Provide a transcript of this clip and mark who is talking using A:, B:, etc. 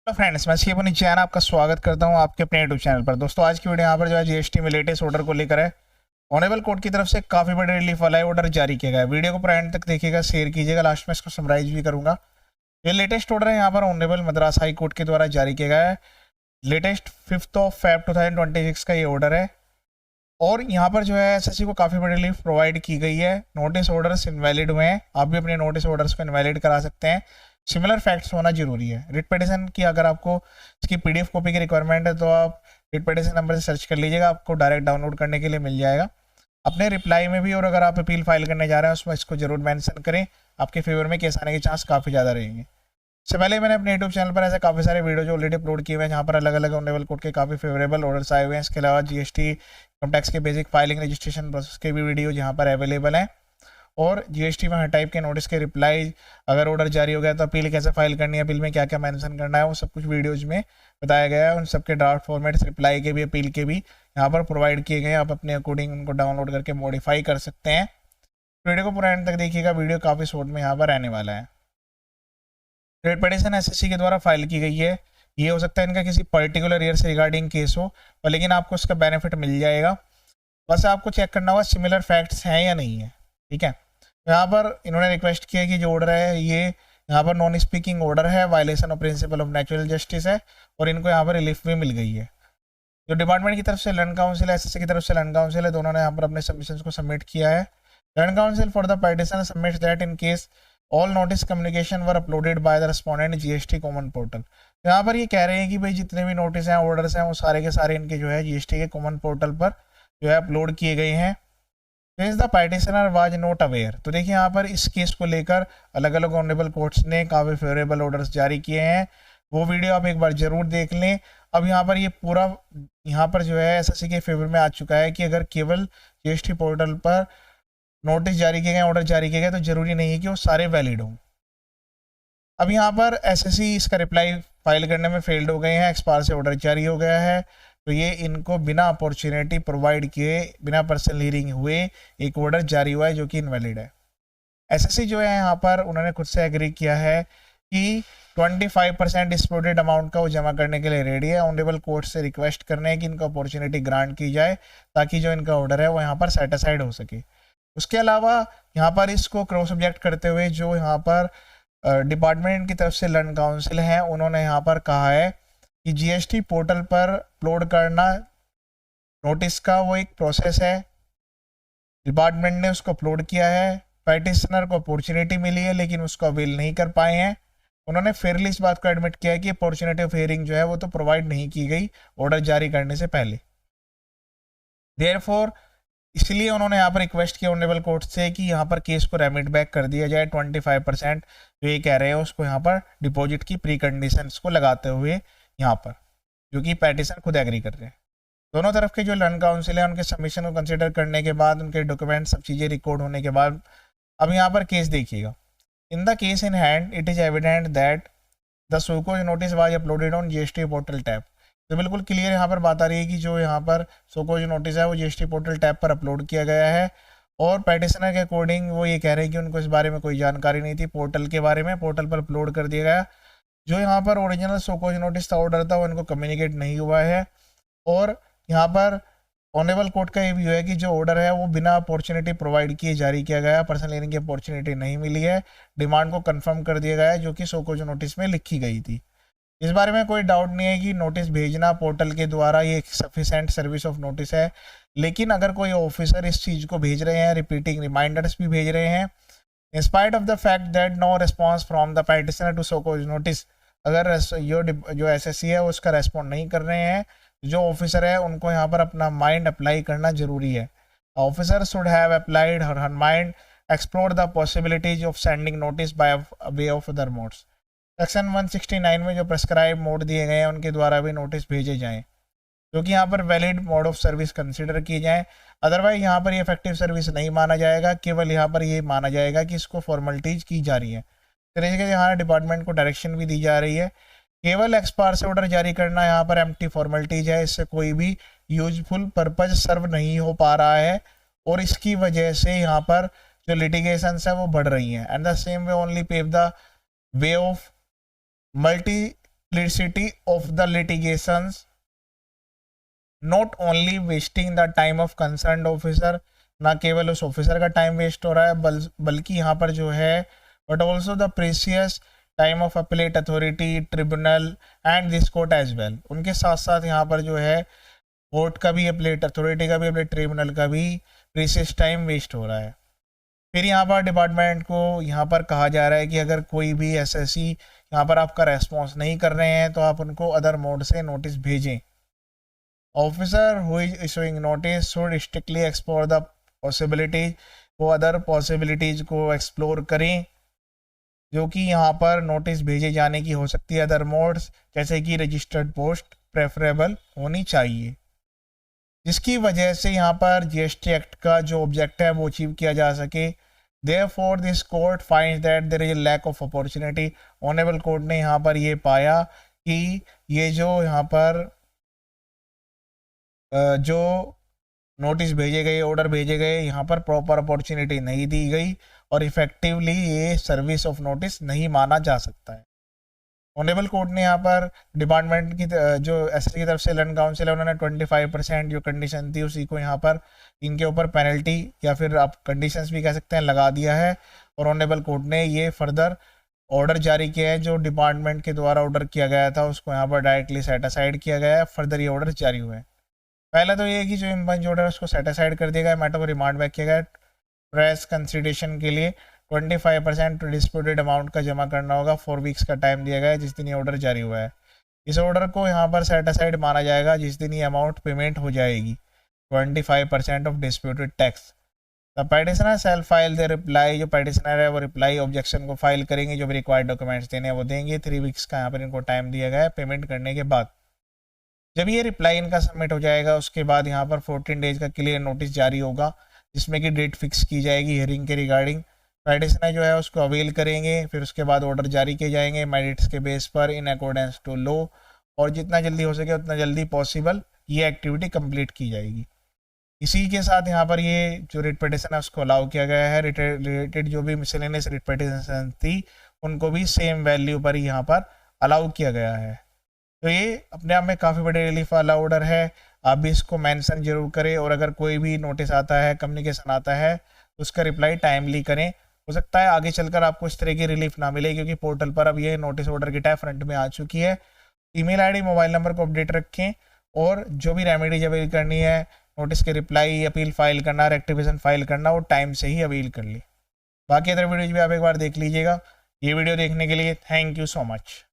A: Hello friends, मैं सी अपनी चैन आपका स्वागत करता हूं आपके अपने यूट्यूब चैनल पर। दोस्तों, आज की वीडियो यहाँ पर जो है जीएसटी में लेटेस्ट ऑर्डर को लेकर है। ऑनेबल कोर्ट की तरफ से काफी बड़े रिलीफ वाला ऑर्डर जारी किया गया है। वीडियो को पूरा एंड तक देखिएगा, शेयर कीजिएगा, लास्ट में इसको समराइज भी करूंगा। ये लेटेस्ट ऑर्डर है यहाँ पर ऑनेबल मद्रास हाई कोर्ट के द्वारा जारी किया गया है। लेटेस्ट 5 Feb 2026 का ये ऑर्डर है और यहाँ पर जो है एसएससी को काफी बड़ी रिलीफ प्रोवाइड की गई है। नोटिस ऑर्डर्स इनवैलिड हुए हैं, आप भी अपने नोटिस ऑर्डर्स को इनवैलिड करा सकते हैं। सिमिलर फैक्ट्स होना जरूरी है। रिट पिटिशन की अगर आपको इसकी पीडीएफ कॉपी की रिक्वायरमेंट है तो आप रिट पिटिशन नंबर से सर्च कर लीजिएगा, आपको डायरेक्ट डाउनलोड करने के लिए मिल जाएगा अपने रिप्लाई में भी। और अगर आप अपील फाइल करने जा रहे हैं उसमें इसको जरूर मेंशन करें, आपके फेवर में केस आने के चांस काफ़ी ज़्यादा रहेंगे। इससे पहले मैंने अपने यूट्यूब चैनल पर ऐसे काफ़ी सारे वीडियो जो ऑलरेडी अपलोड किए हुए हैं, जहाँ पर अलग अलग ऑनरेबल कोर्ट के काफ़ी फेवरेबल ऑर्डर्स आए हुए हैं। इसके अलावा जीएसटी इनकम टैक्स के बेसिक फाइलिंग रजिस्ट्रेशन प्रोसेस के भी वीडियो यहाँ पर अवेलेबल हैं। और जीएसटी में हर टाइप के नोटिस के रिप्लाई, अगर ऑर्डर जारी हो गया तो अपील कैसे फाइल करनी है, अपील में क्या क्या मेंशन करना है, वो सब कुछ वीडियोज में बताया गया है। उन सबके ड्राफ्ट फॉर्मेट्स रिप्लाई के भी, अपील के भी यहाँ पर प्रोवाइड किए गए हैं। आप अपने अकॉर्डिंग उनको डाउनलोड करके मॉडिफाई कर सकते हैं। वीडियो को पूरा एंड तक देखिएगा, वीडियो काफ़ी शॉर्ट में यहाँ पर रहने वाला है। रिट पिटिशन एसएससी के द्वारा फाइल की गई है। ये हो सकता है इनका किसी पर्टिकुलर ईयर से रिगार्डिंग केस हो, और लेकिन आपको इसका बेनिफिट मिल जाएगा। बस आपको चेक करना होगा सिमिलर फैक्ट्स हैं या नहीं है, ठीक है। यहाँ पर इन्होंने रिक्वेस्ट किया कि जो ऑर्डर है ये यहाँ पर नॉन स्पीकिंग ऑर्डर है, violation of principle of natural justice है, और इनको यहाँ पर रिलीफ भी मिल गई है। जो डिपार्टमेंट की तरफ से लर्न काउंसिल है, एसएससी की तरफ से लर्न काउंसिल है, दोनों ने यहाँ पर अपने सबमिशंस को सबमिट किया है। Learn council for the petition submits that in case all notice communication were uploaded by the respondent GST common portal. यहाँ पर ये कह रहे हैं कि भाई जितने भी नोटिस हैं, ऑर्डर्स हैं, वो सारे के सारे इनके जो है जीएसटी के कॉमन पोर्टल पर जो है अपलोड किए गए हैं। The petitioner was not aware. तो देखिए यहाँ पर इस केस को लेकर अलग अलग ऑनरेबल कोर्ट्स ने काफ़ी फेवरेबल ऑर्डर्स जारी किए हैं। वो वीडियो आप एक बार जरूर देख लें। अब यहाँ पर ये पूरा यहाँ पर जो है एसएससी के फेवर में आ चुका है कि अगर केवल जीएसटी पोर्टल पर नोटिस जारी किए गए, ऑर्डर जारी किए गए, तो जरूरी नहीं है कि वो सारे वैलिड हों। अब यहाँ पर एसएससी इसका रिप्लाई फाइल करने में फेल्ड हो गए हैं, एक्सपायर से ऑर्डर जारी हो गया है, तो ये इनको बिना अपॉर्चुनिटी प्रोवाइड किए, बिना पर्सनल हियरिंग हुए एक ऑर्डर जारी हुआ है जो कि इनवैलिड है। एसएससी जो है यहाँ पर उन्होंने खुद से एग्री किया है कि 25% डिस्प्यूटेड अमाउंट का वो जमा करने के लिए रेडी है। ऑनरेबल कोर्ट से रिक्वेस्ट करने है कि इनको अपॉर्चुनिटी ग्रांट की जाए ताकि जो इनका ऑर्डर है वो यहाँ पर सेटिस्फाइड हो सके। उसके अलावा यहाँ पर इसको क्रॉस ऑब्जेक्ट करते हुए जो यहाँ पर डिपार्टमेंट की तरफ से लर्न काउंसिल है, उन्होंने यहाँ पर कहा है कि जीएसटी पोर्टल पर अपलोड करना नोटिस का वो एक प्रोसेस है। डिपार्टमेंट ने उसको अपलोड किया है, पिटिशनर को अपॉर्चुनिटी मिली है लेकिन उसको अवेल नहीं कर पाए हैं। उन्होंने फेयरली इस बात को एडमिट किया है कि अपॉर्चुनिटी ऑफ हियरिंग जो है वो तो प्रोवाइड नहीं की गई ऑर्डर जारी करने से पहले। देयरफॉर इसलिए उन्होंने यहाँ पर रिक्वेस्ट किया ऑनरेबल कोर्ट से कि यहाँ पर केस को रेमिट बैक कर दिया जाए। 25% जो ये कह रहे हैं उसको यहाँ पर डिपॉजिट की प्री कंडीशंस को लगाते हुए यहाँ पर, जो कि पिटिशन खुद एग्री कर रहे हैं। दोनों तरफ के जो लर्न काउंसिल है उनके सबमिशन को कंसिडर करने के बाद, उनके डॉक्यूमेंट सब चीज़ें रिकॉर्ड होने के बाद, अब यहाँ पर केस देखिएगा। In the case in hand it is evident that the show cause notice was uploaded on GST portal tab. तो बिल्कुल क्लियर यहाँ पर बात आ रही है कि जो यहाँ पर सोकोज नोटिस है वो जीएसटी पोर्टल टैब पर अपलोड किया गया है, और पिटिशनर के अकॉर्डिंग वो ये कह रहे हैं कि उनको इस बारे में कोई जानकारी नहीं थी पोर्टल के बारे में, पोर्टल पर अपलोड कर दिया गया। जो यहाँ पर ओरिजिनल सोकोज नोटिस था, ऑर्डर था, वो इनको कम्युनिकेट नहीं हुआ है। और यहाँ पर ऑनरेबल कोर्ट का ये व्यू है कि जो ऑर्डर है वो बिना अपॉर्चुनिटी प्रोवाइड किए जारी किया गया, पर्सनल हियरिंग की अपॉर्चुनिटी नहीं मिली है, डिमांड को कंफर्म कर दिया गया है जो कि सोकोज नोटिस में लिखी गई थी। इस बारे में कोई डाउट नहीं है कि नोटिस भेजना पोर्टल के द्वारा ये एक सफिशेंट सर्विस ऑफ नोटिस है। लेकिन अगर कोई ऑफिसर इस चीज़ को भेज रहे हैं, रिपीटिंग रिमाइंडर्स भी भेज रहे हैं, in spite of the fact that no response from the petitioner to show cause notice, अगर जो एसएससी है उसका रेस्पॉन्ड नहीं कर रहे हैं, जो ऑफिसर है उनको यहाँ पर अपना माइंड अप्लाई करना जरूरी है। Officer should have applied her mind, explore the possibilities of sending notice by way of other modes. Section 169 में जो प्रेस्क्राइब मोड दिए गए हैं उनके द्वारा भी नोटिस भेजे जाएं, जो कि यहाँ पर valid mode of service consider किए जाएं। अदरवाइज यहाँ पर ये इफेक्टिव सर्विस नहीं माना जाएगा, केवल यहाँ पर ये माना जाएगा कि इसको फॉर्मेलिटीज की जा रही है। तरीके से यहाँ डिपार्टमेंट को डायरेक्शन भी दी जा रही है। केवल एक्सपायर से ऑर्डर जारी करना यहाँ पर एम्प्टी फॉर्मेलिटीज है, इससे कोई भी यूजफुल पर्पज सर्व नहीं हो पा रहा है, और इसकी वजह से यहाँ पर जो लिटिगेशंस है वो बढ़ रही हैं। And the same way only pave the way of multi simplicity of the litigations, not only wasting the time of concern officer, ना केवल उस ऑफिसर का टाइम वेस्ट हो रहा है बल्कि यहाँ पर जो है but also the precious time of appellate authority, tribunal and this court as well. उनके साथ साथ यहाँ पर जो है कोर्ट का भी, अपीलेट अथॉरिटी का भी, अपीलेट ट्रिब्यूनल का भी प्रीसियस टाइम वेस्ट हो रहा है। फिर यहाँ पर डिपार्टमेंट को यहाँ पर कहा जा रहा है कि अगर कोई भी एसएससी यहाँ पर आपका रेस्पॉन्स नहीं कर रहे हैं तो आप उनको अदर मोड से नोटिस भेजें। Officer who is issuing notice should strictly explore the possibilities, वो अदर पॉसिबिलिटीज को एक्सप्लोर करें जो कि यहाँ पर नोटिस भेजे जाने की हो सकती है अदर मोड्स, जैसे कि रजिस्टर्ड पोस्ट प्रेफरेबल होनी चाहिए, जिसकी वजह से यहाँ पर जीएसटी एक्ट का जो ऑब्जेक्ट है वो अचीव किया जा सके। Therefore this court finds that there is a lack of opportunity। Honourable court ने यहाँ पर ये पाया कि ये जो यहाँ पर जो नोटिस भेजे गए, ऑर्डर भेजे गए, यहाँ पर प्रॉपर अपॉर्चुनिटी नहीं दी गई और इफेक्टिवली ये सर्विस ऑफ नोटिस नहीं माना जा सकता है। ऑनरेबल कोर्ट ने यहाँ पर डिपार्टमेंट की जो एसएससी की तरफ से लैंड काउंसिल है उन्होंने 25% जो कंडीशन थी उसी को यहाँ पर इनके ऊपर पेनल्टी या फिर आप कंडीशंस भी कह सकते हैं लगा दिया है। और ऑनरेबल कोर्ट ने ये फर्दर ऑर्डर जारी किया है, जो डिपार्टमेंट के द्वारा ऑर्डर किया गया था उसको यहाँ पर डायरेक्टली सेट असाइड किया गया है। फर्दर ये ऑर्डर जारी हुए हैं। पहला तो ये कि जो इम्पंज ऑर्डर है उसको सेट असाइड कर दिया गया, मैटर को रिमांड बैक किया गया प्रेस कंसिडरेशन के लिए। 25% डिस्प्यूटेड अमाउंट का जमा करना होगा। 4 वीक्स का टाइम दिया गया है जिस दिन ये ऑर्डर जारी हुआ है। इस ऑर्डर को यहाँ पर सेट असाइड माना जाएगा जिस दिन ये अमाउंट पेमेंट हो जाएगी 25% of disputed tax. The petitioner shall file the reply, जो पेटिशनर है वो रिप्लाई ऑब्जेक्शन को फाइल करेंगे, जो भी रिक्वायर्ड डॉक्यूमेंट्स देने हैं वो देंगे। 3 वीक्स का यहाँ पर इनको टाइम दिया गया है पेमेंट करने के बाद। जब ये रिप्लाई इनका सबमिट हो जाएगा उसके बाद यहाँ पर 14 डेज का क्लियर नोटिस जारी होगा जिसमें कि डेट फिक्स की जाएगी हियरिंग के रिगार्डिंग। पेटिशनर जो है उसको अवेल करेंगे, फिर उसके बाद ऑर्डर जारी किए जाएंगे मैरिट्स के बेस पर इन अकॉर्डेंस टू लॉ, और जितना जल्दी हो सके उतना जल्दी पॉसिबल ये एक्टिविटी कंप्लीट की जाएगी। इसी के साथ यहाँ पर ये जो रिट पिटिशन है उसको अलाउ किया गया है। रिलेटेड जो भी मिसलेनियस रिट पिटिशन थी उनको भी सेम वैल्यू पर ही यहाँ पर अलाउ किया गया है। तो ये अपने आप में काफ़ी बड़े रिलीफ वाला ऑर्डर है, आप भी इसको मेंशन जरूर करें। और अगर कोई भी नोटिस आता है, कम्युनिकेशन आता है, उसका रिप्लाई टाइमली करें। हो सकता है आगे चलकर आपको इस तरह की रिलीफ ना मिले क्योंकि पोर्टल पर अब ये नोटिस ऑर्डर की टाइप फ्रंट में आ चुकी है। ईमेल आईडी, मोबाइल नंबर को अपडेट रखें और जो भी रेमेडीज अवेल करनी है, नोटिस के रिप्लाई, अपील फाइल करना, रेक्टिफिकेशन फाइल करना, वो टाइम से ही अवेल कर ले। बाकी अदर वीडियोज भी आप एक बार देख लीजिएगा। ये वीडियो देखने के लिए थैंक यू सो मच।